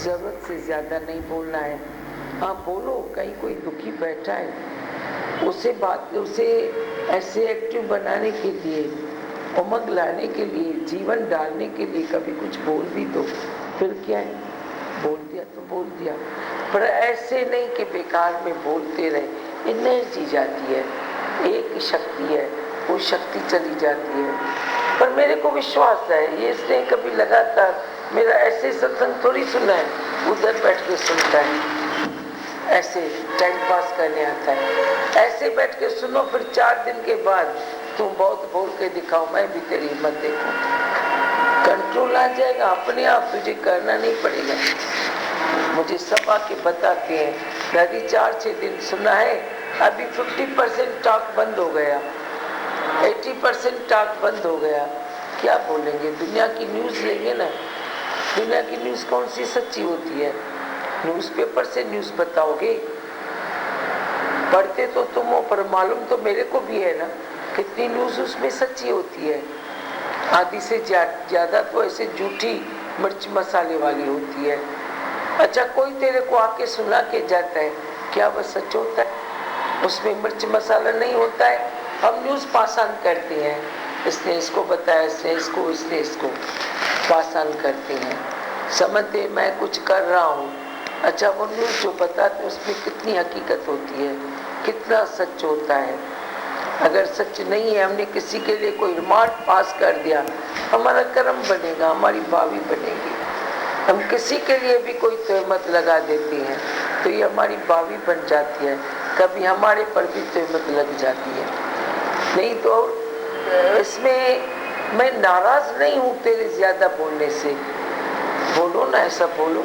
ज़रूरत से ज़्यादा नहीं बोलना है। हाँ बोलो, कहीं कोई दुखी बैठा है उसे ऐसे एक्टिव बनाने के लिए, उमंग लाने के लिए, जीवन डालने के लिए कभी कुछ बोल भी दो। फिर क्या है, बोल दिया तो बोल दिया, पर ऐसे नहीं कि बेकार में बोलते रहे। एनर्जी जाती है, एक शक्ति है, वो शक्ति चली जाती है। पर मेरे को विश्वास है, ये इसने कभी लगातार मेरा ऐसे सत्संग थोड़ी सुना है, उधर बैठ के सुनता है, ऐसे टाइम पास करने आता है। ऐसे बैठ के सुनो, फिर 4 दिन के बाद तुम बहुत बोल के दिखाओ, मैं भी तेरी हिम्मत देखूं। कंट्रोल आ जाएगा अपने आप, तुझे करना नहीं पड़ेगा। मुझे सब आके बताते हैं, दादी 4-6 दिन सुना है, अभी 50% टॉक बंद हो गया, 80% टॉक बंद हो गया। क्या बोलेंगे, दुनिया की न्यूज़ लेंगे ना। दुनिया की न्यूज़ कौन सी सच्ची होती है? न्यूज़पेपर से न्यूज़ बताओगे, पढ़ते तो तुम हो, पर मालूम तो मेरे को भी है ना कितनी न्यूज़ उसमें सच्ची होती है। आधी से ज़्यादा तो ऐसे झूठी मिर्च मसाले वाली होती है। अच्छा, कोई तेरे को आके सुना के जाता है, क्या वह सच होता है? उसमें मिर्च मसाला नहीं होता है। हम न्यूज़ पास ऑन करते हैं, इसने इसको बताया, इसने इसको पास ऑन करते हैं, समझते मैं कुछ कर रहा हूँ। अच्छा, वो न्यूज़ जो बताते उसमें कितनी हकीकत होती है, कितना सच होता है। अगर सच नहीं है, हमने किसी के लिए कोई रिमार्क पास कर दिया, हमारा कर्म बनेगा, हमारी भावी बनेगी। हम किसी के लिए भी कोई तहमत लगा देते हैं तो ये हमारी भावी बन जाती है, कभी हमारे पर भी तहमत लग जाती है। नहीं तो इसमें मैं नाराज नहीं हूँ तेरे ज्यादा बोलने से, बोलो ना, ऐसा बोलो।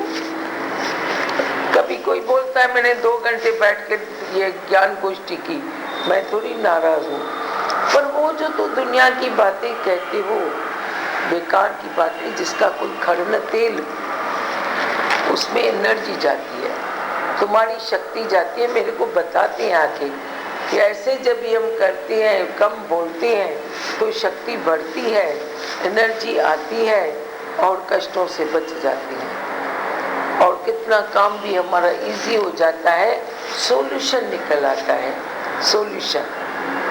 कभी कोई बोलता है मैंने 2 घंटे बैठ के ये ज्ञान गोष्ठी की, मैं थोड़ी नाराज हूँ। पर वो जो तो दुनिया की बातें कहते हो, बेकार की बातें, जिसका कोई खड़ न तेल, उसमें एनर्जी जाती है, तुम्हारी शक्ति जाती है। मेरे को बताते हैं आके कि ऐसे जब भी हम करते हैं, कम बोलते हैं, तो शक्ति बढ़ती है, एनर्जी आती है और कष्टों से बच जाते हैं, और कितना काम भी हमारा इजी हो जाता है, सॉल्यूशन निकल आता है। सॉल्यूशन,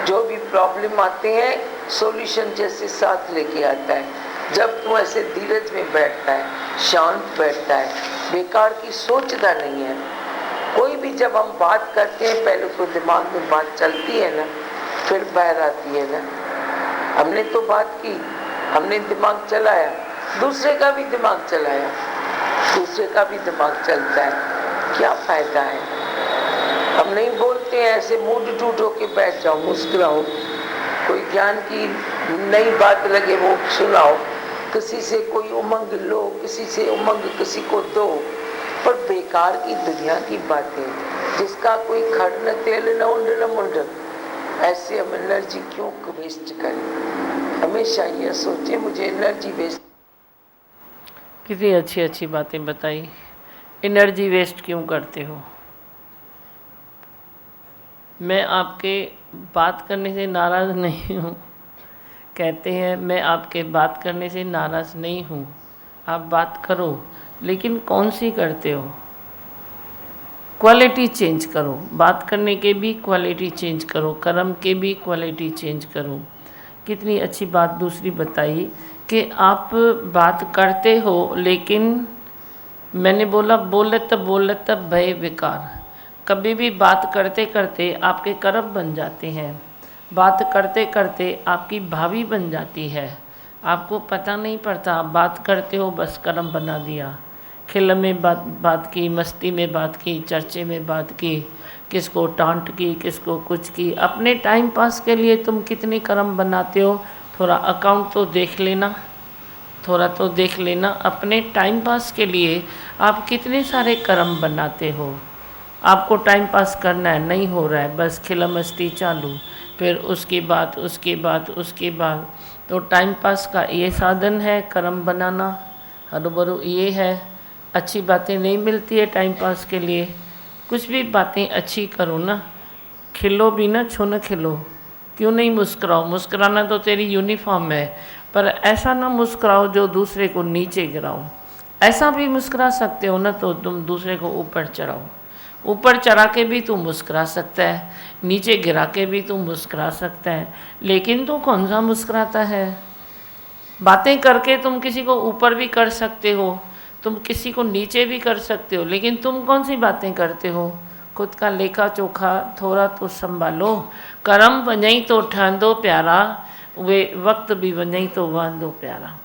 जो भी प्रॉब्लम आते हैं, सॉल्यूशन जैसे साथ लेके आता है। जब तुम ऐसे धीरज में बैठता है, शांत बैठता है, बेकार की सोचता नहीं है। कोई भी जब हम बात करते हैं, पहले तो दिमाग में बात चलती है ना, फिर बाहर आती है ना। हमने तो बात की, हमने दिमाग चलाया, दूसरे का भी दिमाग चलाया, दूसरे का भी दिमाग चलता है, क्या फायदा है? हम नहीं बोलते हैं ऐसे मूड टूट होके बैठ जाओ, मुस्कुराओ, कोई ज्ञान की नई बात लगे वो सुनाओ, किसी से कोई उमंग लो, किसी से उमंग किसी को दो। पर बेकार की दुनिया की बातें, जिसका कोई खड़ न तेल न उंड न मुंड, ऐसे हम एनर्जी क्यों वेस्ट करें? हमेशा ये सोचे मुझे एनर्जी वेस्ट। कितनी अच्छी अच्छी बातें बताई। एनर्जी वेस्ट क्यों करते हो? मैं आपके बात करने से नाराज़ नहीं हूँ, कहते हैं मैं आपके बात करने से नाराज़ नहीं हूँ, आप बात करो, लेकिन कौन सी करते हो? क्वालिटी चेंज करो, बात करने के भी क्वालिटी चेंज करो, कर्म के भी क्वालिटी चेंज करो। कितनी अच्छी बात दूसरी बताई कि आप बात करते हो, लेकिन मैंने बोला बोले तब भय विकार। कभी भी बात करते करते आपके कर्म बन जाते हैं, बात करते करते आपकी भावी बन जाती है, आपको पता नहीं पड़ता। बात करते हो बस कर्म बना दिया, खिल में बात की, मस्ती में बात की, चर्चे में बात की, किसको डांट की, किसको कुछ की। अपने टाइम पास के लिए तुम कितनी कर्म बनाते हो, थोड़ा अकाउंट तो देख लेना, थोड़ा तो देख लेना। अपने टाइम पास के लिए आप कितने सारे कर्म बनाते हो। आपको टाइम पास करना है, नहीं हो रहा है, बस खिला मस्ती चालू, फिर उसके बाद तो टाइम पास का ये साधन है कर्म बनाना, हरू ये है। अच्छी बातें नहीं मिलती है टाइम पास के लिए, कुछ भी बातें अच्छी करो ना, खिलो भी ना, छो न खिलो। क्यों नहीं मुस्कुराओ? मुस्कुराना तो तेरी यूनिफॉर्म है, पर ऐसा ना मुस्कुराओ जो दूसरे को नीचे गिराओ। ऐसा भी मुस्कुरा सकते हो ना, तो तुम दूसरे को ऊपर चढ़ाओ, ऊपर चढ़ा के भी तू मुस्कुरा सकता है, नीचे गिरा के भी तू मुस्कुरा सकता है, लेकिन तू कौन सा मुस्कुराता है? बातें करके तुम किसी को ऊपर भी कर सकते हो, तुम किसी को नीचे भी कर सकते हो, लेकिन तुम कौन सी बातें करते हो? खुद का लेखा चोखा थोड़ा तो संभालो। करम वञई तो ठहंदो प्यारा, वे वक्त भी वञई तो वहंदो प्यारा।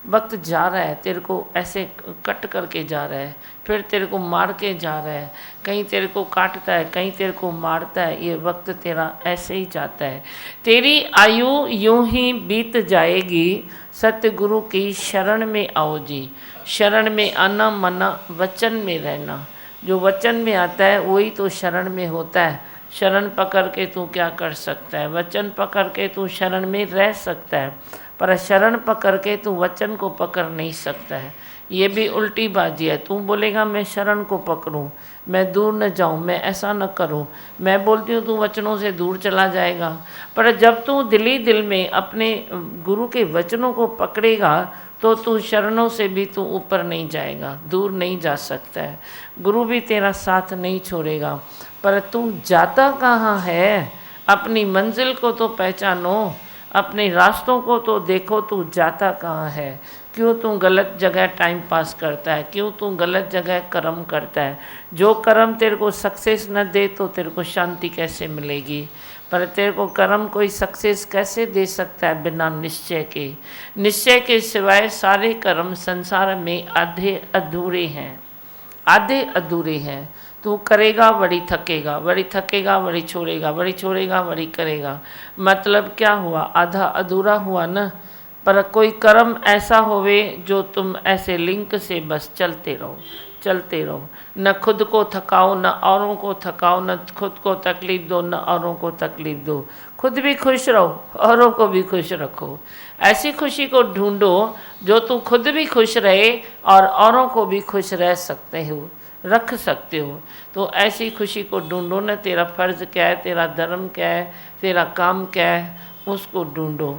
वक्त जा रहा है, तेरे को ऐसे कट करके जा रहा है, फिर तेरे को मार के जा रहा है, कहीं तेरे को काटता है, कहीं तेरे को मारता है। ये वक्त तेरा ऐसे ही जाता है। तेरी आयु यूं ही बीत जाएगी, सतगुरु की शरण में आओ जी। शरण में आना मना वचन में रहना, जो वचन में आता है वही तो शरण में होता है। शरण पकड़ के तू क्या कर सकता है? वचन पकड़ के तू शरण में रह सकता है, पर शरण पकड़ के तू वचन को पकड़ नहीं सकता है। ये भी उल्टी बाजी है। तू बोलेगा मैं शरण को पकड़ूं, मैं दूर न जाऊं, मैं ऐसा न करूं, मैं बोलती हूँ तू वचनों से दूर चला जाएगा। पर जब तू दिली दिल में अपने गुरु के वचनों को पकड़ेगा तो तू शरणों से भी तू ऊपर नहीं जाएगा, दूर नहीं जा सकता है। गुरु भी तेरा साथ नहीं छोड़ेगा, पर तू जाता कहाँ है? अपनी मंजिल को तो पहचानो, अपने रास्तों को तो देखो, तू जाता कहाँ है? क्यों तू गलत जगह टाइम पास करता है? क्यों तू गलत जगह कर्म करता है? जो कर्म तेरे को सक्सेस न दे तो तेरे को शांति कैसे मिलेगी? पर तेरे को कर्म कोई सक्सेस कैसे दे सकता है बिना निश्चय के? निश्चय के सिवाय सारे कर्म संसार में आधे अधूरे हैं, आधे अधूरे हैं। तू करेगा बड़ी थकेगा, बड़ी थकेगा बड़ी छोड़ेगा, बड़ी छोड़ेगा बड़ी करेगा। मतलब क्या हुआ? आधा अधूरा हुआ ना। पर कोई कर्म ऐसा होवे जो तुम ऐसे लिंक से बस चलते रहो, चलते रहो। न खुद को थकाओ, न औरों को थकाओ, न खुद को तकलीफ़ दो, न औरों को तकलीफ़ दो। खुद भी खुश रहो, औरों को भी खुश रखो। ऐसी खुशी को ढूंढो जो तू खुद भी खुश रहे और औरों को भी खुश रह सकते हो, रख सकते हो। तो ऐसी खुशी को ढूंढो ना। तेरा फ़र्ज़ क्या है, तेरा धर्म क्या है, तेरा काम क्या है, उसको ढूंढो।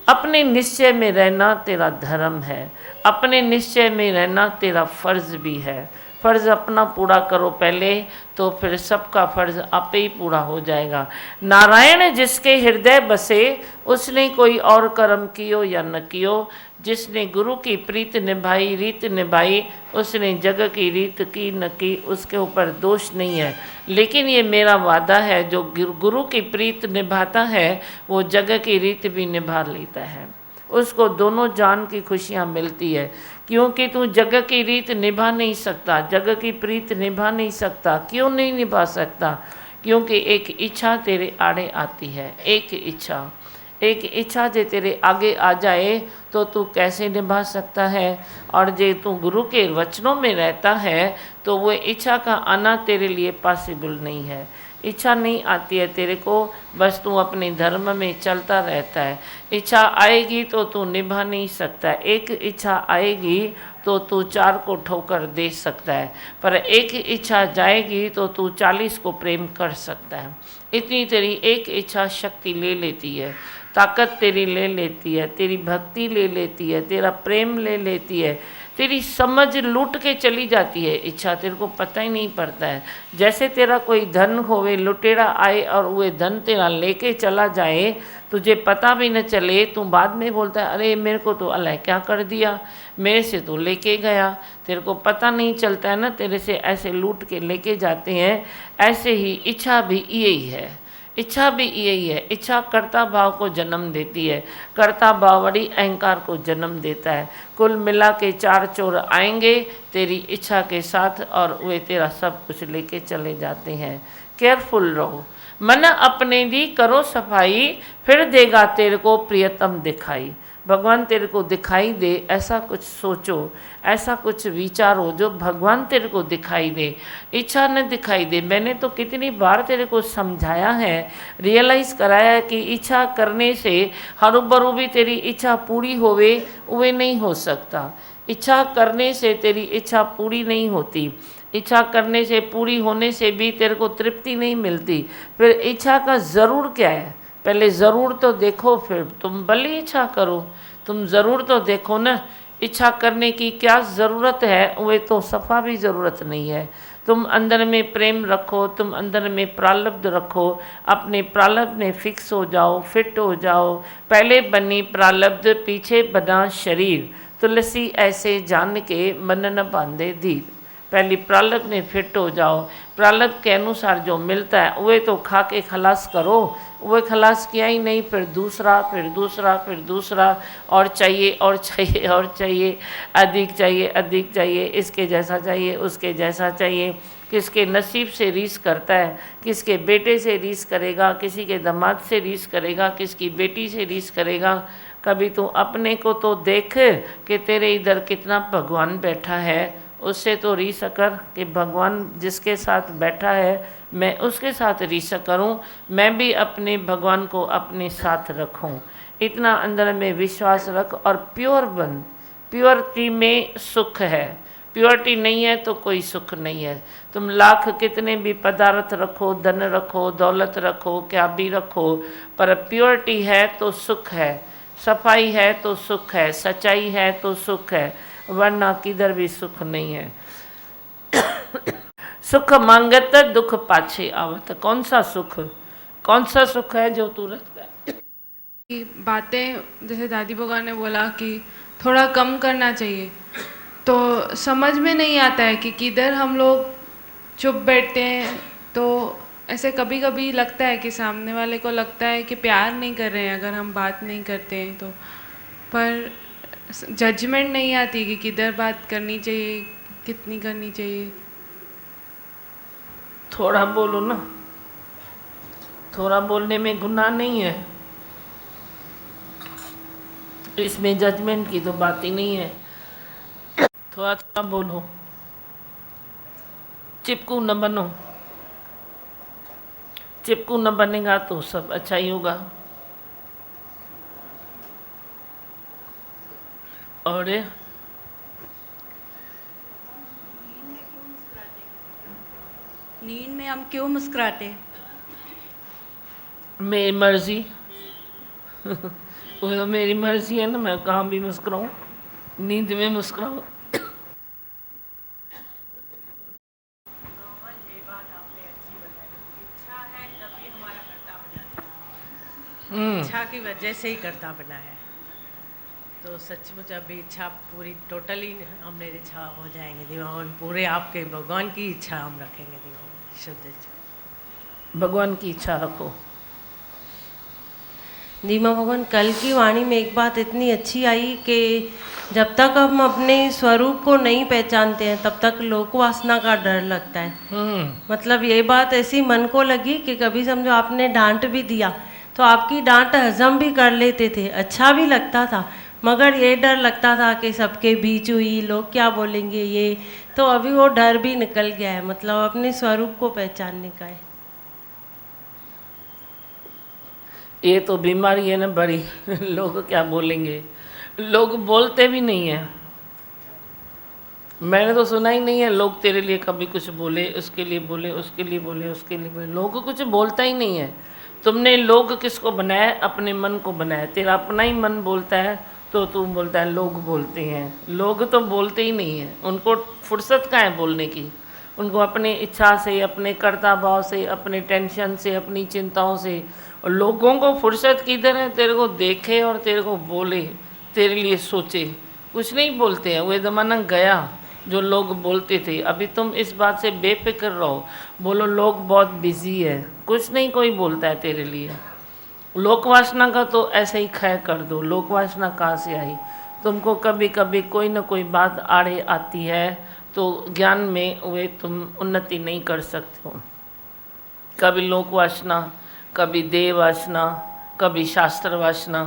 अपने निश्चय में रहना तेरा धर्म है, अपने निश्चय में रहना तेरा फ़र्ज़ भी है। फ़र्ज़ अपना पूरा करो पहले, तो फिर सबका फ़र्ज़ आपे ही पूरा हो जाएगा। नारायण जिसके हृदय बसे, उसने कोई और कर्म कियो या न कियो। जिसने गुरु की प्रीत निभाई, रीत निभाई, उसने जग की रीत की न की, उसके ऊपर दोष नहीं है। लेकिन ये मेरा वादा है, जो गुरु की प्रीत निभाता है वो जग की रीत भी निभा लेता है। उसको दोनों जान की खुशियाँ मिलती है। क्योंकि तू जग की रीत निभा नहीं सकता, जग की प्रीत निभा नहीं सकता। क्यों नहीं निभा सकता? क्योंकि एक इच्छा तेरे आड़े आती है, एक इच्छा, एक इच्छा जो तेरे आगे आ जाए तो तू कैसे निभा सकता है? और जे तू गुरु के वचनों में रहता है तो वो इच्छा का आना तेरे लिए पॉसिबल नहीं है। इच्छा नहीं आती है तेरे को, बस तू अपने धर्म में चलता रहता है। इच्छा आएगी तो तू निभा नहीं सकता। एक इच्छा आएगी तो तू 4 को ठोकर दे सकता है, पर एक इच्छा जाएगी तो तू 40 को प्रेम कर सकता है। इतनी तेरी एक इच्छा शक्ति ले लेती है, ताकत तेरी ले लेती है, तेरी भक्ति ले लेती है, तेरा प्रेम ले लेती है, तेरी समझ लूट के चली जाती है इच्छा, तेरे को पता ही नहीं पड़ता है। जैसे तेरा कोई धन होवे, लुटेरा आए और वह धन तेरा लेके चला जाए, तुझे पता भी न चले, तू बाद में बोलता है अरे मेरे को तो अल्लाह क्या कर दिया, मेरे से तो लेके गया। तेरे को पता नहीं चलता है ना, तेरे से ऐसे लूट के लेके जाते हैं। ऐसे ही इच्छा भी यही है, इच्छा भी यही है। इच्छा कर्ता भाव को जन्म देती है, कर्ता भाव बड़ी अहंकार को जन्म देता है। कुल मिला के 4 चोर आएंगे तेरी इच्छा के साथ और वे तेरा सब कुछ लेके चले जाते हैं। केयरफुल रहो। मन अपने दी करो सफाई, फिर देगा तेरे को प्रियतम दिखाई। भगवान तेरे को दिखाई दे, ऐसा कुछ सोचो, ऐसा कुछ विचारो जो भगवान तेरे को दिखाई दे, इच्छा न दिखाई दे। मैंने तो कितनी बार तेरे को समझाया है, रियलाइज़ कराया है कि इच्छा करने से हरूबरू भी तेरी इच्छा पूरी होवे वे नहीं हो सकता। इच्छा करने से तेरी इच्छा पूरी नहीं होती। इच्छा करने से, पूरी होने से भी तेरे को तृप्ति नहीं मिलती। फिर इच्छा का ज़रूर क्या है? पहले ज़रूर तो देखो, फिर तुम भली इच्छा करो। तुम ज़रूर तो देखो ना। इच्छा करने की क्या ज़रूरत है, वे तो सफ़ा भी ज़रूरत नहीं है। तुम अंदर में प्रेम रखो, तुम अंदर में प्रारब्ध रखो, अपने प्रारब्ध में फिक्स हो जाओ, फिट हो जाओ। पहले बनी प्रारब्ध पीछे बना शरीर, तुलसी ऐसे जान के मन न बांधे धीर। पहली प्रारब्ध में फिट हो जाओ, प्रारब्ध के अनुसार जो मिलता है वह तो खा के खलास करो। वह खलास किया ही नहीं, फिर दूसरा, फिर दूसरा, फिर दूसरा, और चाहिए और चाहिए और चाहिए, अधिक चाहिए, अधिक चाहिए, इसके जैसा चाहिए, उसके जैसा चाहिए। किसके नसीब से रीस करता है, किसके बेटे से रीस करेगा, किसी के दामाद से रीस करेगा, किसकी बेटी से रीस करेगा। कभी तू अपने को तो देख कि तेरे इधर कितना भगवान बैठा है, उससे तो रीस कर कि भगवान जिसके साथ बैठा है मैं उसके साथ रीस करूं, मैं भी अपने भगवान को अपने साथ रखूं। इतना अंदर में विश्वास रख और प्योर बन। प्योरिटी में सुख है, प्योरिटी नहीं है तो कोई सुख नहीं है। तुम लाख कितने भी पदार्थ रखो, धन रखो, दौलत रखो, क्या भी रखो, पर प्योरिटी है तो सुख है, सफाई है तो सुख है, सच्चाई है तो सुख है, वरना किधर भी सुख नहीं है। सुख मांगत दुख पाछे आवत। कौन सा सुख, कौन सा सुख है जो तू रखता है? कि बातें जैसे दादी भगवान ने बोला कि थोड़ा कम करना चाहिए, तो समझ में नहीं आता है कि किधर हम लोग चुप बैठते हैं। तो ऐसे कभी कभी लगता है कि सामने वाले को लगता है कि प्यार नहीं कर रहे हैं अगर हम बात नहीं करते हैं तो, पर जजमेंट नहीं आती कि किधर बात करनी चाहिए, कितनी करनी चाहिए। थोड़ा बोलो ना, थोड़ा बोलने में गुनाह नहीं है, इसमें जजमेंट की तो बात ही नहीं है। थोड़ा थोड़ा बोलो, चिपकू न बनो। चिपकू न बनेगा तो सब अच्छा ही होगा। और नींद में हम क्यों मुस्कुराते? मेरी मर्जी वो तो मेरी मर्जी है ना, मैं कहाँ भी मुस्कुराऊँ, नींद में मुस्कुराऊँ। इच्छा की वजह से ही करता बना है, तो सचमुच अभी इच्छा पूरी टोटली हम निरीक्षा हो जाएंगे दिमाग में, पूरे आपके भगवान की इच्छा हम रखेंगे दिमाग में, शुद्ध इच्छा। भगवान की इच्छा रखो। दीमा भगवान, कल की वाणी में एक बात इतनी अच्छी आई कि जब तक हम अपने स्वरूप को नहीं पहचानते हैं तब तक लोक वासना का डर लगता है। मतलब ये बात ऐसी मन को लगी कि कभी समझो आपने डांट भी दिया तो आपकी डांट हजम भी कर लेते थे, अच्छा भी लगता था, मगर ये डर लगता था कि सबके बीच हुई, लोग क्या बोलेंगे ये, तो अभी वो डर भी निकल गया है। मतलब अपने स्वरूप को पहचानने का है। ये तो बीमारी है ना बड़ी लोग क्या बोलेंगे, लोग बोलते भी नहीं हैं। मैंने तो सुना ही नहीं है लोग तेरे लिए कभी कुछ बोले, उसके लिए बोले, उसके लिए बोले, उसके लिए बोले। लोग कुछ बोलता ही नहीं है। तुमने लोग किसको बनाया? अपने मन को बनाया। तेरा अपना ही मन बोलता है तो तू बोलता है लोग बोलते हैं। लोग तो बोलते ही नहीं हैं, उनको फुर्सत कहाँ है बोलने की। उनको अपनी इच्छा से, अपने कर्ता भाव से, अपने टेंशन से, अपनी चिंताओं से, और लोगों को फुर्सत किधर है तेरे को देखे और तेरे को बोले, तेरे लिए सोचे। कुछ नहीं बोलते हैं, वो ज़माना गया जो लोग बोलते थे। अभी तुम इस बात से बेफिक्र रहो, बोलो लोग बहुत बिजी है, कुछ नहीं कोई बोलता है तेरे लिए। लोकवासना का तो ऐसे ही खै कर दो। लोकवासना कहाँ से आई? तुमको कभी कभी कोई ना कोई बात आड़े आती है तो ज्ञान में वे तुम उन्नति नहीं कर सकते हो। कभी लोकवासना, कभी देह वासना, कभी शास्त्र वासना।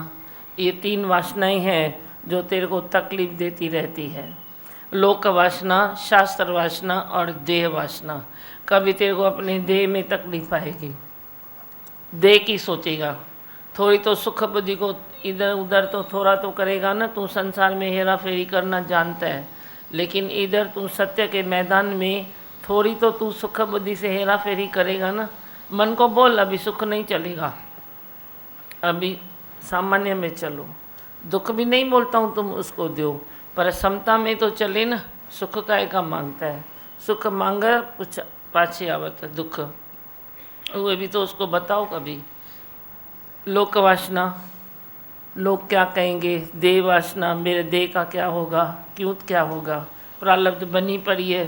ये तीन वासनाएं हैं जो तेरे को तकलीफ देती रहती है। लोक वासना, शास्त्र वासना और देह वासना। कभी तेरे को अपने देह में तकलीफ आएगी, देह की सोचेगा, थोड़ी तो सुख बुद्धि को इधर उधर तो थोड़ा तो करेगा ना। तू संसार में हेरा फेरी करना जानता है, लेकिन इधर तू सत्य के मैदान में थोड़ी तो तू सुख बुद्धि से हेरा फेरी करेगा ना। मन को बोल अभी सुख नहीं चलेगा, अभी सामान्य में चलो। दुख भी नहीं बोलता हूँ तुम उसको दो, पर समता में तो चले न, सुख काय का मांगता है, सुख मांगा कुछ पाछे आवत है दुख, वो भी तो उसको बताओ कभी। लोक वासना, लोग क्या कहेंगे, देह वासना, मेरे देह का क्या होगा, क्यों क्या होगा, प्रारब्ध बनी पड़ी है।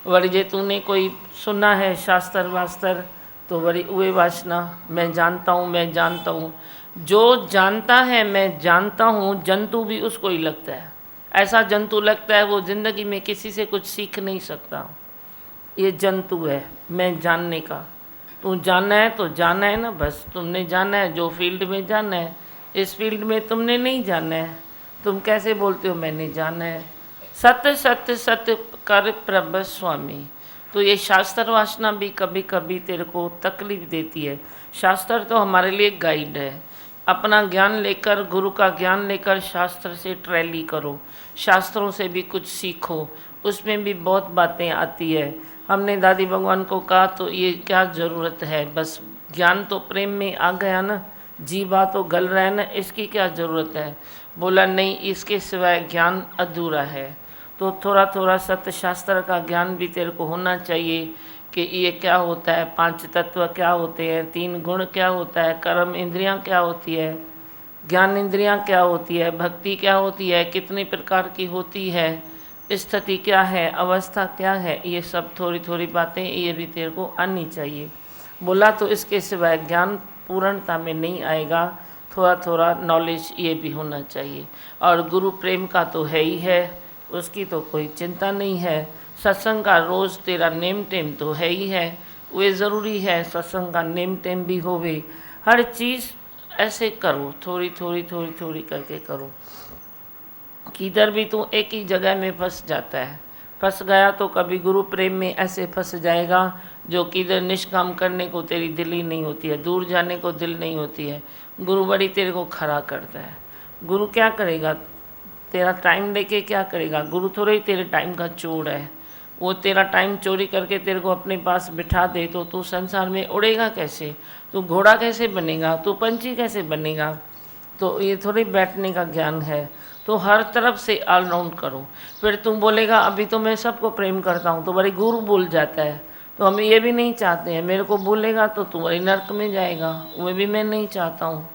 वरी जे तूने कोई सुना है शास्त्र वास्त्र तो वरी उहे वासना, मैं जानता हूँ, मैं जानता हूँ। जो जानता है मैं जानता हूँ, जंतु भी उसको ही लगता है। ऐसा जंतु लगता है वो ज़िंदगी में किसी से कुछ सीख नहीं सकता। ये जंतु है मैं जानने का। तू जाना है तो जाना है ना, बस तुमने जाना है जो फील्ड में जाना है। इस फील्ड में तुमने नहीं जाना है, तुम कैसे बोलते हो मैंने जाना है। सत्य सत्य सत्य कर प्रभ स्वामी। तो ये शास्त्र वासना भी कभी कभी तेरे को तकलीफ देती है। शास्त्र तो हमारे लिए गाइड है। अपना ज्ञान लेकर, गुरु का ज्ञान लेकर शास्त्र से ट्रैली करो, शास्त्रों से भी कुछ सीखो, उसमें भी बहुत बातें आती है। हमने दादी भगवान को कहा तो ये क्या ज़रूरत है, बस ज्ञान तो प्रेम में आ गया ना, जीवा तो गल रहा है ना, इसकी क्या ज़रूरत है। बोला नहीं, इसके सिवाय ज्ञान अधूरा है। तो थोड़ा थोड़ा सत्य शास्त्र का ज्ञान भी तेरे को होना चाहिए कि ये क्या होता है, 5 तत्व क्या होते हैं, 3 गुण क्या होता है, कर्म इंद्रियां क्या होती है, ज्ञान इंद्रियां क्या होती है, भक्ति क्या होती है, कितनी प्रकार की होती है, स्थिति क्या है, अवस्था क्या है, ये सब थोड़ी थोड़ी बातें ये भी तेरे को आनी चाहिए। बोला तो इसके सिवाय ज्ञान पूर्णता में नहीं आएगा, थोड़ा थोड़ा नॉलेज ये भी होना चाहिए। और गुरु प्रेम का तो है ही है, उसकी तो कोई चिंता नहीं है। सत्संग का रोज़ तेरा नेम टेम तो है ही है, वे ज़रूरी है सत्संग का नेम टेम भी होवे। हर चीज़ ऐसे करो, थोड़ी थोड़ी थोड़ी थोड़ी करके करो। किधर भी तू एक ही जगह में फंस जाता है, फंस गया तो कभी गुरु प्रेम में ऐसे फंस जाएगा जो किधर निष्काम करने को तेरी दिल ही नहीं होती है, दूर जाने को दिल नहीं होती है। गुरु बड़ी तेरे को खड़ा करता है। गुरु क्या करेगा, तेरा टाइम लेके क्या करेगा। गुरु थोड़ा ही तेरे टाइम का चोर है। वो तेरा टाइम चोरी करके तेरे को अपने पास बिठा दे तो तू संसार में उड़ेगा कैसे, तू घोड़ा कैसे बनेगा, तू पंछी कैसे बनेगा। तो ये थोड़ी बैठने का ज्ञान है। तो हर तरफ से ऑलराउंड करो। फिर तुम बोलेगा अभी तो मैं सबको प्रेम करता हूँ, तो बड़ी गुरु बोल जाता है। तो हम ये भी नहीं चाहते हैं, मेरे को बोलेगा तो तुम्हारी नर्क में जाएगा, वो भी मैं नहीं चाहता हूँ।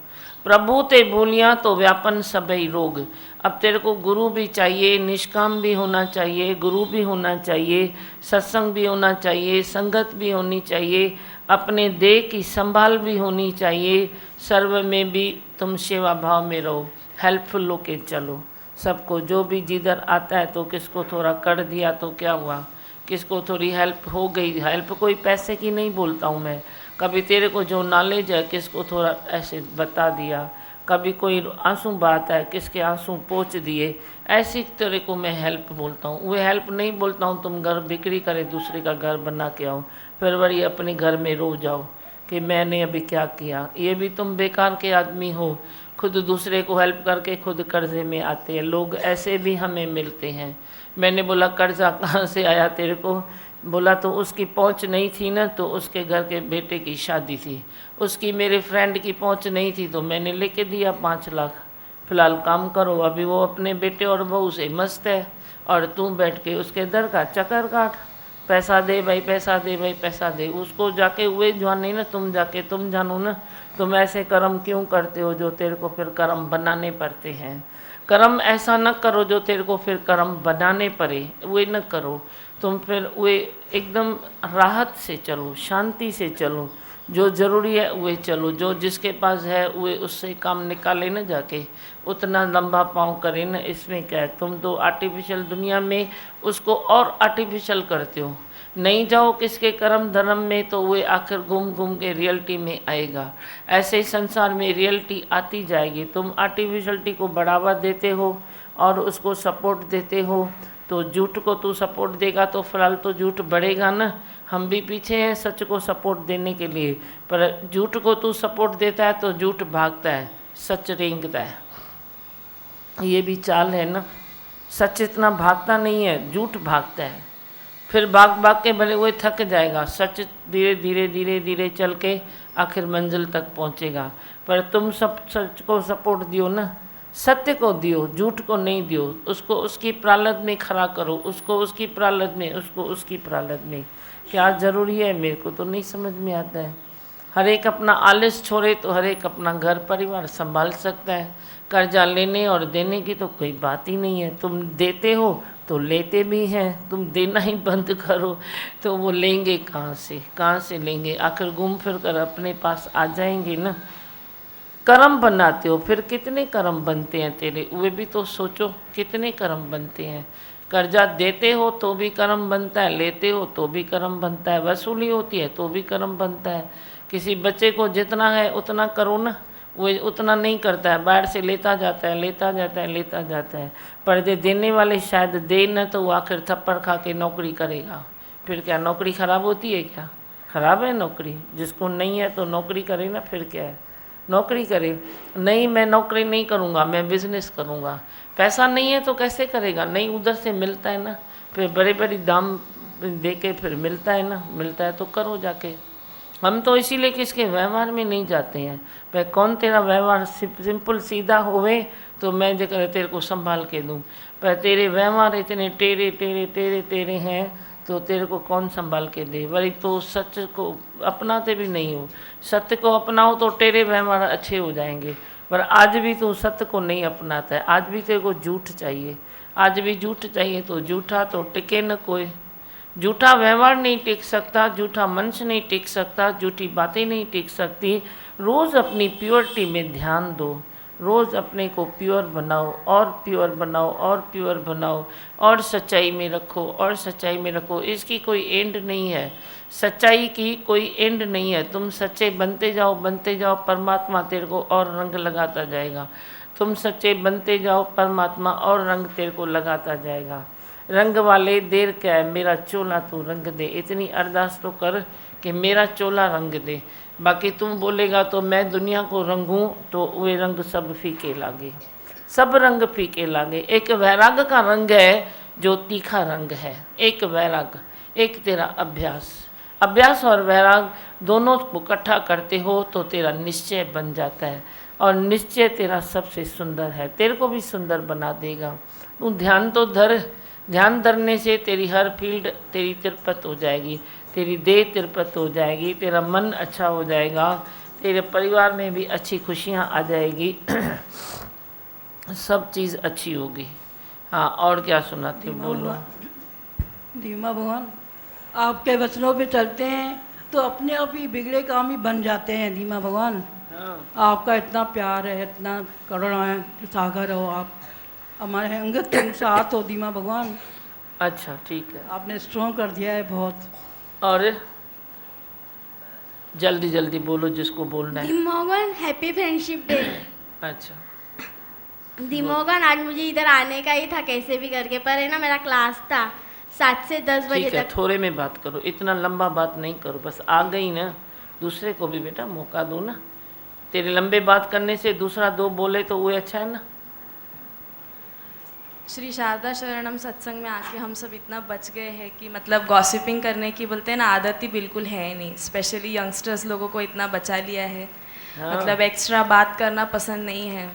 प्रभु ते बोलिया तो व्यापन सबई रोग। अब तेरे को गुरु भी चाहिए, निष्काम भी होना चाहिए, गुरु भी होना चाहिए, सत्संग भी होना चाहिए, संगत भी होनी चाहिए, अपने देह की संभाल भी होनी चाहिए। सर्व में भी तुम सेवा भाव में रहो, हेल्पफुल होके चलो सबको। जो भी जिधर आता है तो किसको थोड़ा कर दिया तो क्या हुआ, किसको थोड़ी हेल्प हो गई। हेल्प कोई पैसे की नहीं बोलता हूँ मैं, कभी तेरे को जो नॉलेज है किसको थोड़ा ऐसे बता दिया, कभी कोई आंसू बात है किसके आंसू पोंछ दिए, ऐसी तरह को मैं हेल्प बोलता हूँ। वो हेल्प नहीं बोलता हूँ तुम घर बिक्री करे दूसरे का घर बना के आओ, फिर वही अपने घर में रो जाओ कि मैंने अभी क्या किया। ये भी तुम बेकार के आदमी हो, खुद दूसरे को हेल्प करके खुद कर्जे में आते हैं लोग। ऐसे भी हमें मिलते हैं। मैंने बोला कर्जा कहाँ से आया तेरे को, बोला तो उसकी पहुंच नहीं थी ना, तो उसके घर के बेटे की शादी थी, उसकी मेरे फ्रेंड की पहुंच नहीं थी तो मैंने लेके दिया 5 लाख। फिलहाल काम करो, अभी वो अपने बेटे और बहू से मस्त है और तू बैठ के उसके दर का चक्कर काट, पैसा दे भाई, पैसा दे भाई, पैसा दे। उसको जाके हुए जाने ना, तुम जाके तुम जानो ना तुम ऐसे कर्म क्यों करते हो जो तेरे को फिर कर्म बनाने पड़ते हैं। कर्म ऐसा न करो जो तेरे को फिर कर्म बनाने पड़े, वे न करो। तुम फिर वे एकदम राहत से चलो, शांति से चलो, जो ज़रूरी है वे चलो, जो जिसके पास है वे उससे काम निकाले न जाके, उतना लंबा पाँव करे न। इसमें क्या है, तुम तो आर्टिफिशियल दुनिया में उसको और आर्टिफिशियल करते हो। नहीं जाओ किसके कर्म धर्म में तो वे आखिर घूम घूम के रियलिटी में आएगा। ऐसे ही संसार में रियलिटी आती जाएगी। तुम आर्टिफिशियलिटी को बढ़ावा देते हो और उसको सपोर्ट देते हो, तो झूठ को तू सपोर्ट देगा तो फिलहाल तो झूठ बढ़ेगा ना। हम भी पीछे हैं सच को सपोर्ट देने के लिए, पर झूठ को तू सपोर्ट देता है तो झूठ भागता है, सच रेंगता है। ये भी चाल है ना, सच इतना भागता नहीं है, झूठ भागता है। फिर भाग भाग के भले वो थक जाएगा, सच धीरे धीरे धीरे धीरे चल के आखिर मंजिल तक पहुंचेगा। पर तुम सब सच को सपोर्ट दियो ना, सत्य को दियो, झूठ को नहीं दियो। उसको उसकी प्रालब्ध में खड़ा करो, उसको उसकी प्रालब्ध में, उसको उसकी प्रालब्ध में। क्या ज़रूरी है मेरे को तो नहीं समझ में आता है। हर एक अपना आलस छोड़े तो हर एक अपना घर परिवार संभाल सकता है। कर्जा लेने और देने की तो कोई बात ही नहीं है। तुम देते हो तो लेते भी हैं, तुम देना ही बंद करो तो वो लेंगे कहाँ से लेंगे? आखिर घूम फिर कर अपने पास आ जाएंगे ना। कर्म बनाते हो, फिर कितने कर्म बनते हैं तेरे, वे भी तो सोचो कितने कर्म बनते हैं। कर्जा देते हो तो भी कर्म बनता है, लेते हो तो भी कर्म बनता है, वसूली होती है तो भी कर्म बनता है। किसी बच्चे को जितना है उतना करो ना, वो उतना नहीं करता है, बाहर से लेता जाता है, लेता जाता है, लेता जाता है। पर देने वाले शायद दे न तो वो आखिर थप्पड़ खा के नौकरी करेगा। फिर क्या नौकरी खराब होती है क्या? खराब है नौकरी। जिसको नहीं है तो नौकरी करे ना, फिर क्या है, नौकरी करे। नहीं मैं नौकरी नहीं करूँगा, मैं बिजनेस करूँगा। पैसा नहीं है तो कैसे करेगा? नहीं उधर से मिलता है ना, फिर बड़े बड़े दाम दे के फिर मिलता है ना, मिलता है तो करो जाके। हम तो इसीलिए किसके व्यवहार में नहीं जाते हैं। भाई कौन तेरा व्यवहार सिंपल सीधा होवे तो मैं जो करे तेरे को संभाल के दूँ। पर तेरे व्यवहार इतने टेढ़े टेढ़े टेढ़े टेढ़े हैं तो तेरे को कौन संभाल के दे। वही तो सच को अपनाते भी नहीं हो। सत्य को अपनाओ तो टेढ़े व्यवहार अच्छे हो जाएंगे। पर आज भी तू सत्य को नहीं अपनाता है, आज भी तेरे को झूठ चाहिए, आज भी झूठ चाहिए। तो झूठा तो टिके न कोई। झूठा व्यवहार नहीं टिक सकता, झूठा मंच नहीं टिक सकता, झूठी बातें नहीं टिक सकती। रोज़ अपनी प्योरिटी में ध्यान दो, रोज़ अपने को प्योर बनाओ और प्योर बनाओ और प्योर बनाओ और सच्चाई में रखो और सच्चाई में रखो। इसकी कोई एंड नहीं है, सच्चाई की कोई एंड नहीं है। तुम सच्चे बनते जाओ, परमात्मा तेरे को और रंग लगाता जाएगा। तुम सच्चे बनते जाओ, परमात्मा और रंग तेरे को लगाता जाएगा। रंग वाले देर क्या है, मेरा चोला तू रंग दे। इतनी अरदास तो कर कि मेरा चोला रंग दे। बाकी तुम बोलेगा तो मैं दुनिया को रंगूं तो वे रंग सब फीके लागे, सब रंग फीके लागे। एक वैराग का रंग है जो तीखा रंग है, एक वैराग, एक तेरा अभ्यास। अभ्यास और वैराग दोनों को इकट्ठा करते हो तो तेरा निश्चय बन जाता है और निश्चय तेरा सबसे सुंदर है, तेरे को भी सुंदर बना देगा। तू ध्यान तो धर, ध्यान धरने से तेरी हर फील्ड तेरी तिरपत हो जाएगी, तेरी देह तिरपत हो जाएगी, तेरा मन अच्छा हो जाएगा, तेरे परिवार में भी अच्छी खुशियाँ आ जाएगी, सब चीज़ अच्छी होगी। हाँ और क्या सुनाती बोलो। धीमा भगवान आपके वचनों पे चलते हैं तो अपने आप ही बिगड़े काम ही बन जाते हैं। धीमा भगवान आपका इतना प्यार है, इतना करुणा है, सागर हो आप, हमारे अंगत के साथ हो धीमा भगवान। अच्छा ठीक है, आपने स्ट्रॉन्ग कर दिया है बहुत। और जल्दी जल्दी बोलो जिसको बोलना है। दिमोगन हैप्पी फ्रेंडशिप डे। अच्छा दिमोगन आज मुझे इधर आने का ही था कैसे भी करके, पर है ना मेरा क्लास था 7 से 10 बजे ठीक है, तक। थोड़े में बात करो, इतना लंबा बात नहीं करो, बस आ गई ना, दूसरे को भी बेटा मौका दो ना। तेरे लंबे बात करने से दूसरा दो बोले तो वो अच्छा है ना। श्री शारदा शरणम सत्संग में आके हम सब इतना बच गए हैं कि मतलब गॉसिपिंग करने की बोलते हैं ना आदत ही बिल्कुल है नहीं। स्पेशली यंगस्टर्स लोगों को इतना बचा लिया है। मतलब एक्स्ट्रा बात करना पसंद नहीं है,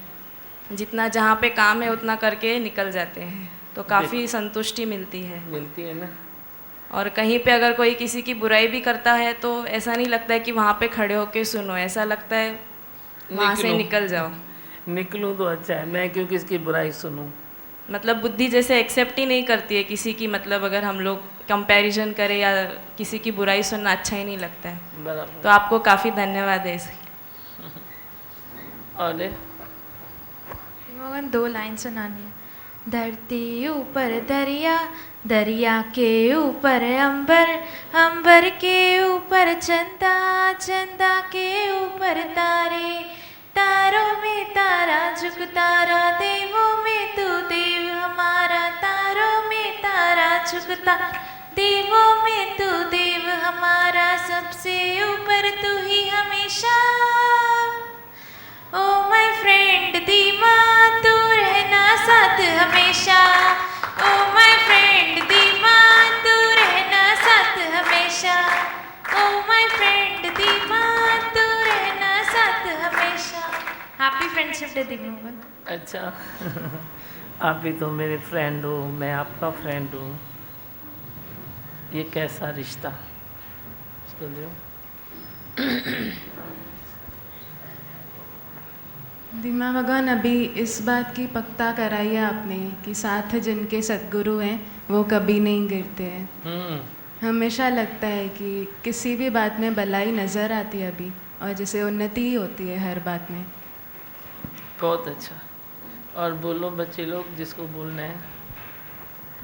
जितना जहाँ पे काम है उतना करके निकल जाते हैं, तो काफ़ी संतुष्टि मिलती है ना। और कहीं पे अगर कोई किसी की बुराई भी करता है तो ऐसा नहीं लगता है कि वहाँ पे खड़े होके सुनो, ऐसा लगता है वहाँ से निकल जाओ। निकलूँ तो अच्छा है, मैं क्यों किसकी बुराई सुनूं। मतलब बुद्धि जैसे एक्सेप्ट ही नहीं करती है किसी की, मतलब अगर हम लोग कंपैरिजन करें या किसी की बुराई सुनना अच्छा ही नहीं लगता है। बराबर। तो आपको काफ़ी धन्यवाद है इसकी। और मगन 2 लाइन सुनानी है। धरती ऊपर दरिया, दरिया के ऊपर अंबर, अंबर के ऊपर चंदा, चंदा के ऊपर तारे, तारों में तारा झुक तारा, देवों में तू देव हमारा, तारों में तारा झुकता, देवों में तू देव हमारा, सबसे ऊपर तू ही हमेशा। ओ माय फ्रेंड दीमा तू रहना साथ हमेशा, ओ माय फ्रेंड दीमा तू रहना साथ हमेशा, ओ माय फ्रेंड दीमा तू रहना साथ हमेशा। हैप्पी फ्रेंडशिप डे दीमा। अच्छा आप भी तो मेरे फ्रेंड हो, मैं आपका फ्रेंड हूँ, ये कैसा रिश्ता। इसको दो। दीमा भगवान, अभी इस बात की पक्का कराई है आपने कि साथ जिनके सद्गुरु हैं वो कभी नहीं गिरते हैं। हमेशा लगता है कि किसी भी बात में भलाई नज़र आती है अभी, और जैसे उन्नति ही होती है हर बात में। बहुत अच्छा। और बोलो बच्चे लोग जिसको बोलना है।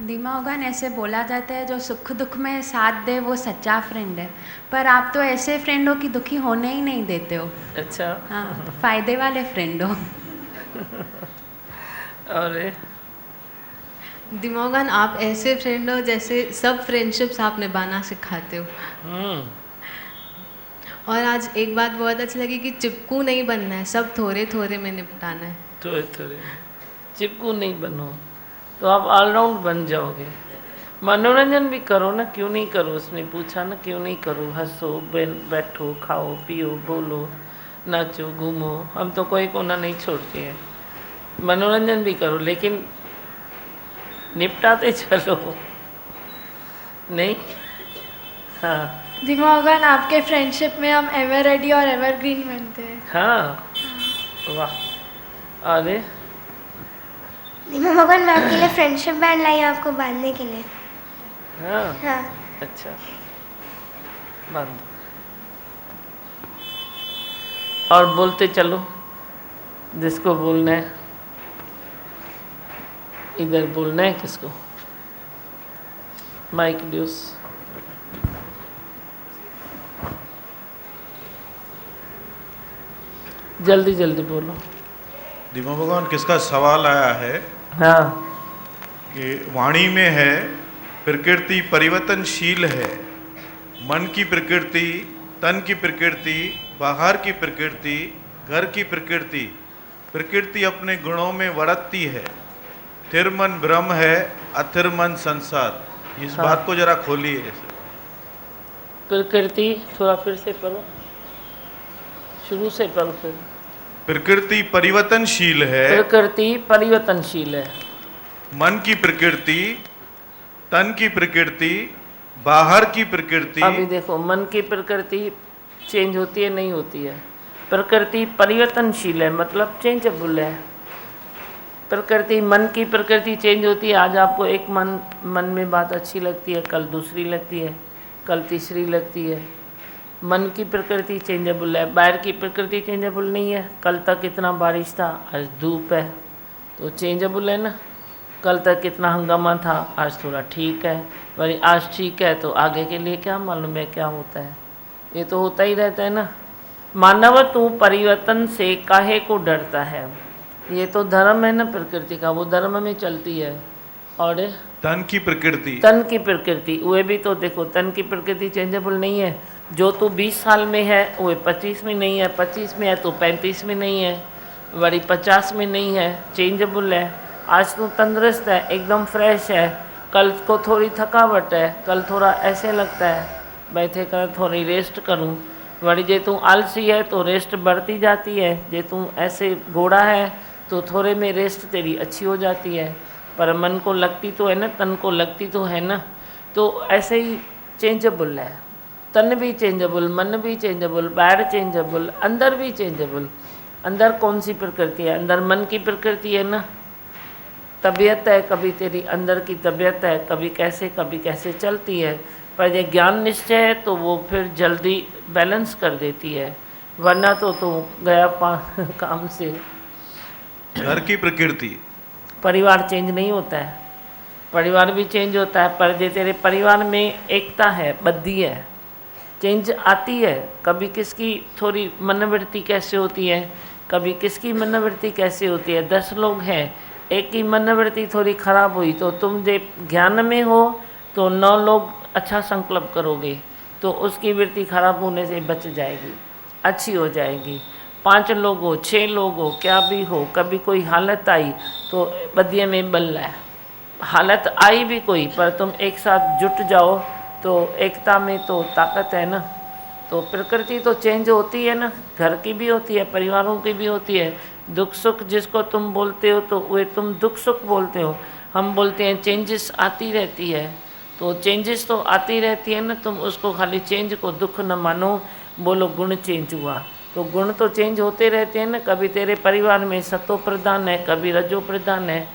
दीमा भगवान, ऐसे बोला जाता है जो सुख दुख में साथ दे वो सच्चा फ्रेंड है, पर आप तो ऐसे फ्रेंड हो कि दुखी होने ही नहीं देते हो। अच्छा। हाँ, फायदे वाले फ्रेंड हो। और दीमा भगवान, आप ऐसे फ्रेंड हो जैसे सब फ्रेंडशिप्स आप निभाना सिखाते हो। और आज एक बात बहुत अच्छी लगी कि चिपकू नहीं बनना है, सब थोड़े थोड़े में निपटाना है। थोड़े थोड़े चिपकू नहीं बनो तो आप ऑलराउंड बन जाओगे। मनोरंजन भी करो ना, क्यों नहीं करो, उसने पूछा ना क्यों नहीं करो। हंसो, बैठो, खाओ, पियो, बोलो, नाचो, घूमो, हम तो कोई कोना नहीं छोड़ते हैं। मनोरंजन भी करो लेकिन निपटाते चलो, नहीं। हाँ दीमा भगवान, आपके फ्रेंडशिप में हम एवर रेडी और एवरग्रीन बनते हैं। हाँ, वाह। अरे दीमा भगवान, मैं आपके लिए फ्रेंडशिप बैंड लाई हूँ आपको बांधने के लिए। हाँ, हाँ। अच्छा बंद। और बोलते चलो जिसको बोलना है। इधर बोलना है किसको? माइक ड्यूस। जल्दी जल्दी बोलो। दीमा भगवान, किसका सवाल आया है? हाँ। कि वाणी में है प्रकृति परिवर्तनशील है, मन की प्रकृति, तन की प्रकृति, बाहर की प्रकृति, घर की प्रकृति, प्रकृति अपने गुणों में बढ़ती है। थिर मन ब्रह्म है, अथिर मन संसार। इस बात को जरा खोलिए। प्रकृति थोड़ा फिर से पढ़ो, शुरू से पढ़ो फिर। प्रकृति परिवर्तनशील है, प्रकृति परिवर्तनशील है। मन की प्रकृति, तन की प्रकृति, बाहर की प्रकृति। अभी देखो, मन की प्रकृति चेंज होती है नहीं होती है। प्रकृति परिवर्तनशील है मतलब चेंजेबल है। प्रकृति, मन की प्रकृति चेंज होती है। आज आपको एक मन में बात अच्छी लगती है, कल दूसरी लगती है, कल तीसरी लगती है। मन की प्रकृति चेंजेबल है, बाहर की प्रकृति चेंजेबल नहीं है। कल तक इतना बारिश था, आज धूप है, तो चेंजेबल है ना। कल तक कितना हंगामा था, आज थोड़ा ठीक है। वही आज ठीक है तो आगे के लिए क्या मालूम है क्या होता है। ये तो होता ही रहता है ना। मानव तू परिवर्तन से काहे को डरता है, ये तो धर्म है ना प्रकृति का, वो धर्म में चलती है। और तन की प्रकृति, तन की प्रकृति वे भी तो देखो, तन की प्रकृति चेंजेबल नहीं है। जो तू 20 साल में है वो 25 में नहीं है, 25 में है तो 35 में नहीं है, वही 50 में नहीं है, चेंजेबल है। आज तू तंदुरुस्त है, एकदम फ्रेश है, कल को थोड़ी थकावट है, कल थोड़ा ऐसे लगता है बैठे कर थोड़ी रेस्ट करूं। वही जे तू आलसी है तो रेस्ट बढ़ती जाती है, जे तू ऐसे घोड़ा है तो थोड़े में रेस्ट तेरी अच्छी हो जाती है। पर मन को लगती तो है ना, तन को लगती तो है ना। तो ऐसे ही चेंजेबल है, तन भी चेंजेबल, मन भी चेंजेबल, बाहर चेंजेबल, अंदर भी चेंजेबल। अंदर कौन सी प्रकृति है? अंदर मन की प्रकृति है ना। तबीयत है, कभी तेरी अंदर की तबीयत है, कभी कैसे चलती है। पर ये ज्ञान निश्चय है तो वो फिर जल्दी बैलेंस कर देती है, वरना तो गया काम से। घर की प्रकृति, परिवार चेंज नहीं होता है, परिवार भी चेंज होता है। पर जे तेरे परिवार में एकता है, बद्धी है, चेंज आती है। कभी किसकी थोड़ी मनोवृत्ति कैसे होती है, कभी किसकी मनोवृत्ति कैसे होती है। 10 लोग हैं, एक की मनोवृत्ति थोड़ी खराब हुई तो तुम जे ज्ञान में हो तो 9 लोग अच्छा संकल्प करोगे तो उसकी वृत्ति खराब होने से बच जाएगी, अच्छी हो जाएगी। 5 लोग हो, 6 लोग हो, क्या भी हो, कभी कोई हालत आई तो बदिये में बल है। हालत आई भी कोई, पर तुम एक साथ जुट जाओ तो एकता में तो ताकत है ना। तो प्रकृति तो चेंज होती है ना, घर की भी होती है, परिवारों की भी होती है, दुख सुख जिसको तुम बोलते हो तो वे तुम दुख सुख बोलते हो। हम बोलते हैं चेंजेस आती रहती है, तो चेंजेस तो आती रहती है ना, तुम उसको खाली चेंज को दुख न मानो, बोलो गुण चेंज हुआ। तो गुण तो चेंज होते रहते हैं ना, कभी तेरे परिवार में सतो प्रधान है, कभी रजो प्रधान है,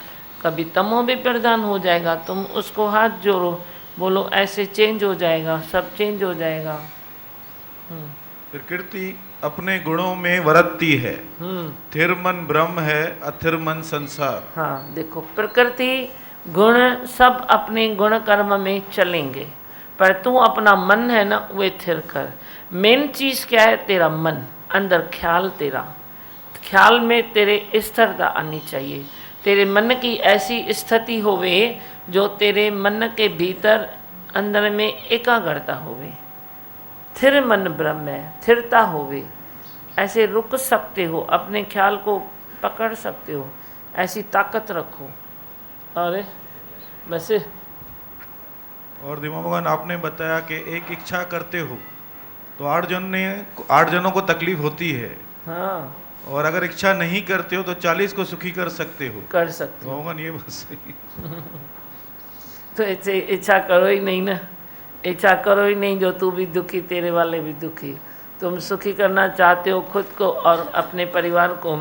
कभी तमो भी प्रधान हो जाएगा। तुम उसको हाथ जोड़ो, बोलो ऐसे चेंज हो जाएगा, सब चेंज हो जाएगा। प्रकृति अपने गुणों में वरतती है। थिर मन ब्रह्म है, अथिर मन संसार। हाँ देखो, प्रकृति गुण सब अपने गुण कर्म में चलेंगे, पर तू अपना मन है ना वे थिर कर। मेन चीज़ क्या है? तेरा मन, अंदर ख्याल, तेरा ख्याल में तेरे स्थिरता आनी चाहिए। तेरे मन की ऐसी स्थिति होवे जो तेरे मन के भीतर अंदर में एकाग्रता होवे। थिर मन ब्रह्म है, स्थिरता होवे, ऐसे रुक सकते हो, अपने ख्याल को पकड़ सकते हो, ऐसी ताकत रखो। अरे वैसे और दिमाग भगवान आपने बताया कि एक इच्छा करते हो तो 8 जनों को तकलीफ होती है। हाँ, और अगर इच्छा नहीं करते हो तो 40 को सुखी कर सकते हो। कर सकते हो। भगवान ये बात सही। तो ऐसे इच्छा करो ही नहीं ना, इच्छा करो ही नहीं, जो तू भी दुखी तेरे वाले भी दुखी। तुम सुखी करना चाहते हो खुद को और अपने परिवार को,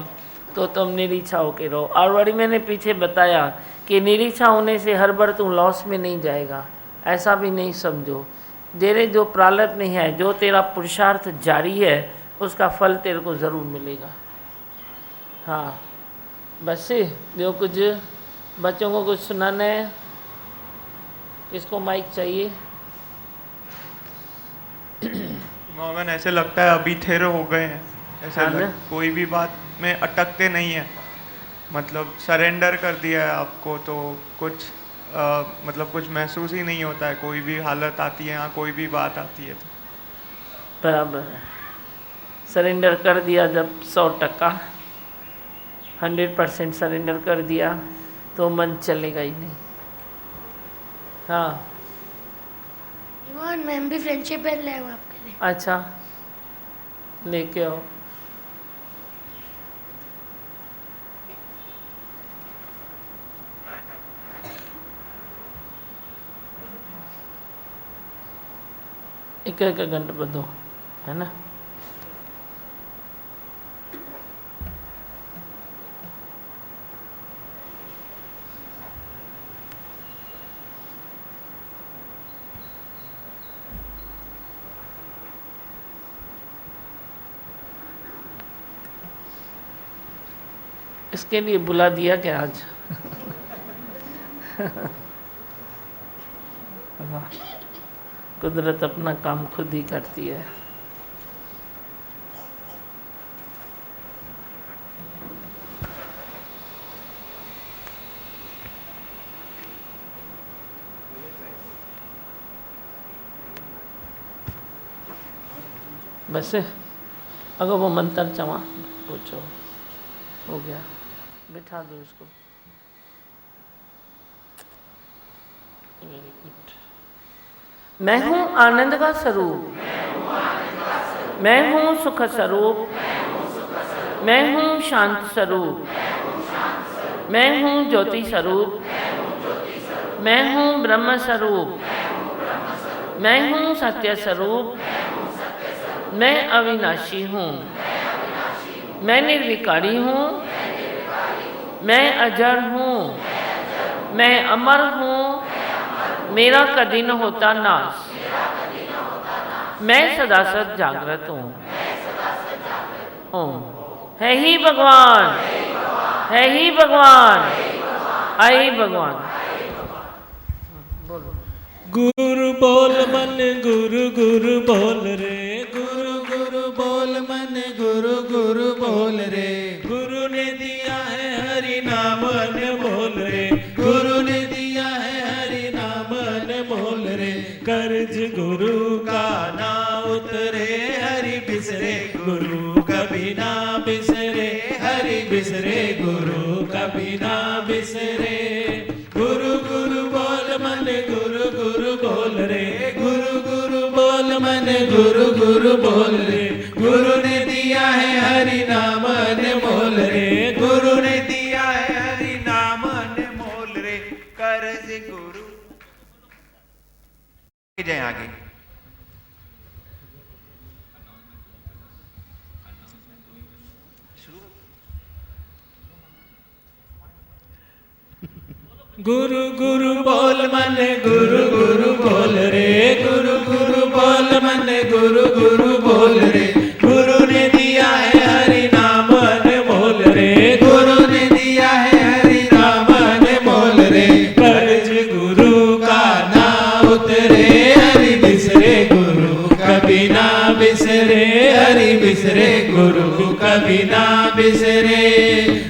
तो तुम निरीच्छा होके रहो। और बड़ी मैंने पीछे बताया कि निरीच्छा होने से हर बार तू लॉस में नहीं जाएगा, ऐसा भी नहीं समझो। तेरे जो प्रारब्ध में है, जो तेरा पुरुषार्थ जारी है, उसका फल तेरे को ज़रूर मिलेगा। हाँ बस जो कुछ बच्चों को कुछ सुनाना है, किसको माइक चाहिए? मोहन ऐसे लगता है अभी थिर हो गए हैं, ऐसे कोई भी बात में अटकते नहीं है, मतलब सरेंडर कर दिया है आपको, तो कुछ मतलब कुछ महसूस ही नहीं होता है। कोई भी हालत आती है, यहाँ कोई भी बात आती है तो बराबर है। सरेंडर कर दिया जब 100%, 100% सरेंडर कर दिया तो मन चलेगा ही नहीं। हाँ मैम भी फ्रेंडशिप बैंड लाए हूँ आपके लिए। अच्छा, लेके आओ। एक घंटे बदो है ना। इसके लिए बुला दिया क्या आज? कुदरत अपना काम खुद ही करती है। बस अगर वो मंत्र चवा पूछो, हो गया, बिठा दो उसको। मैं हूँ आनंद का स्वरूप, मैं हूँ सुख स्वरूप, मैं हूँ शांत स्वरूप, मैं हूँ ज्योति स्वरूप, मैं हूँ ब्रह्म स्वरूप, मैं हूँ सत्य स्वरूप, मैं अविनाशी हूँ, मैं निर्विकारी हूँ, मैं अजर हूँ, मैं अमर हूँ, मेरा कभी न होता नाश, मैं सदा सद जागृत हूँ। है ही भगवान, है ही भगवान, आई भगवान। गुरु बोल मन गुरु गुरु बोल रे, गुरु गुरु बोल मन गुरु गुरु बोल रे, गुरु ने दिया है हरि नाम बोल रे, गुरु ने दिया है हरि नाम बोल रे, कर्ज गुरु का ना उतरे हरि बिसरे, गुरु कभी ना बिसरे, हरि बिसरे, गुरु कभी ना बिसरे। गुरु गुरु बोल मन गुरु गुरु बोल रे, गुरु गुरु बोल मन गुरु गुरु बोल रे, गुरु ने दिया है हरि नाम बोल रे, गुरु गुरु बोल मन गुरु गुरु बोल रे, गुरु गुरु बोल मन गुरु गुरु बोल रे, गुरु ने दिया है हरि नाम अनमोल रे, गुरु ने दिया है हरि नाम अनमोल रे, कर्ज गुरु का ना उतरे, हरि बिसरे गुरु कभी ना बिसरे, हरि बिसरे गुरु कभी ना बिसरे।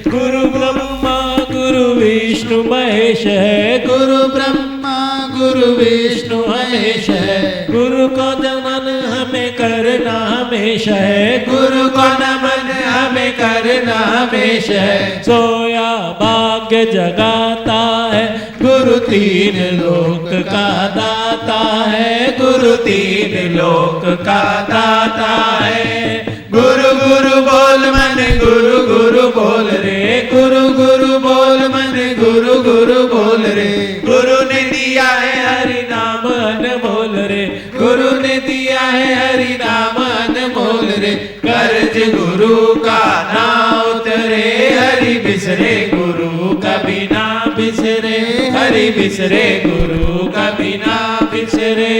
गुरु ब्रह्मा गुरु विष्णु महेश है, गुरु ब्रह्मा गुरु विष्णु महेश है, गुरु को नमन हमें करना हमेशा है, गुरु को नमन हमें करना हमेशा है, सोया भाग्य जगाता है, गुरु तीन लोक का दाता है, गुरु तीन लोक का दाता है। गुरु गुरु बोल मन गुरु गुरु बोल रे, गुरु गुरु बोल मन गुरु गुरु बोल रे, गुरु ने दिया है हरि नाम अनमोल रे, गुरु ने दिया है हरि नाम अनमोल रे, कर्ज गुरु का ना उतरे, हरि बिसरे गुरु कभी ना बिसरे, हरि बिसरे गुरु कभी ना बिसरे।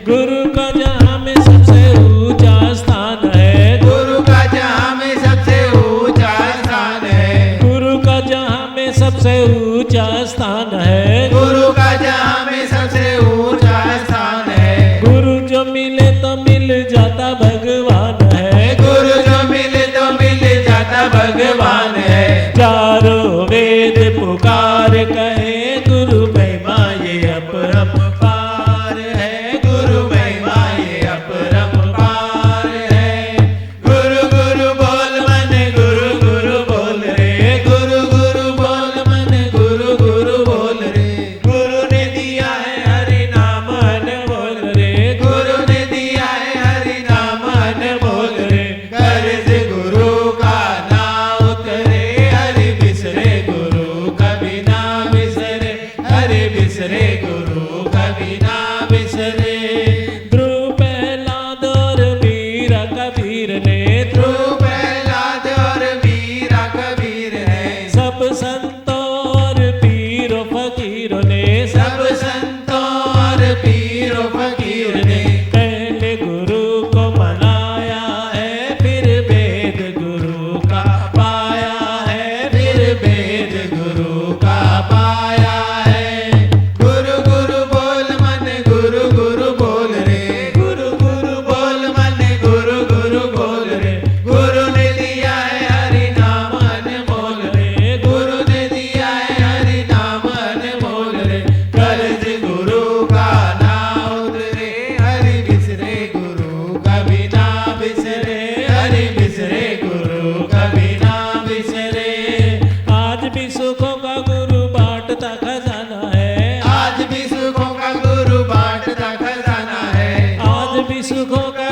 गुरु का जहाँ में सबसे ऊंचा स्थान है, गुरु का जहाँ में सबसे ऊंचा स्थान है, गुरु का जहाँ में सबसे ऊंचा स्थान है, गुरु का जहाँ में सबसे ऊंचा स्थान है, गुरु जो मिले तो मिल जाता भगवान है, गुरु जो मिले तो मिल जाता भगवान है, चारों वेद पुकार कहे, गुरु महिमा ये अपरंपार है, गुरु महिमा ये अपरंपार है। गुरु गुरु बोल मन गुरु गुरु बोल रे, गुरु गुरु बोल मन गुरु गुरु बोल रे, गुरु ने दिया है हरि नाम अनमोल रे, गुरु ने दिया है हरि नाम अनमोल रे, कर्ज गुरु का ना उतरे, हरि बिसरे गुरु कभी ना बिसरे, हरि बिसरे गुरु कभी ना बिसरे। ध्रुव प्रहलाद और वीरा कबीर ने, ध्रुव प्रहलाद और वीरा कबीर ने, सब संतों और पीरों फकीरों ने, सब संतों और पीरों फकीर ने, पहले गुरु को मनाया है, फिर वेद गुरु का पाया है, फिर वेद गुरु का पाया है। गुरु गुरु बोल मन गुरु गुरु बोल रे, गुरु गुरु बोल मन गुरु गुरु बोल रे, गुरु ने दिया है हरि नाम अनमोल रे, गुरु ने दिया है हरि नाम अनमोल रे, कर्ज गुरु का ना उतरे, हरि बिसरे गुरु कभी ना बिसरे, हरि बिसरे गुरु कभी ना बिसरे। आज भी सुखों का गुरु बांटता खजाना है, आज भी सुखों का गुरु बांटता खजाना है, आज भी सुखों का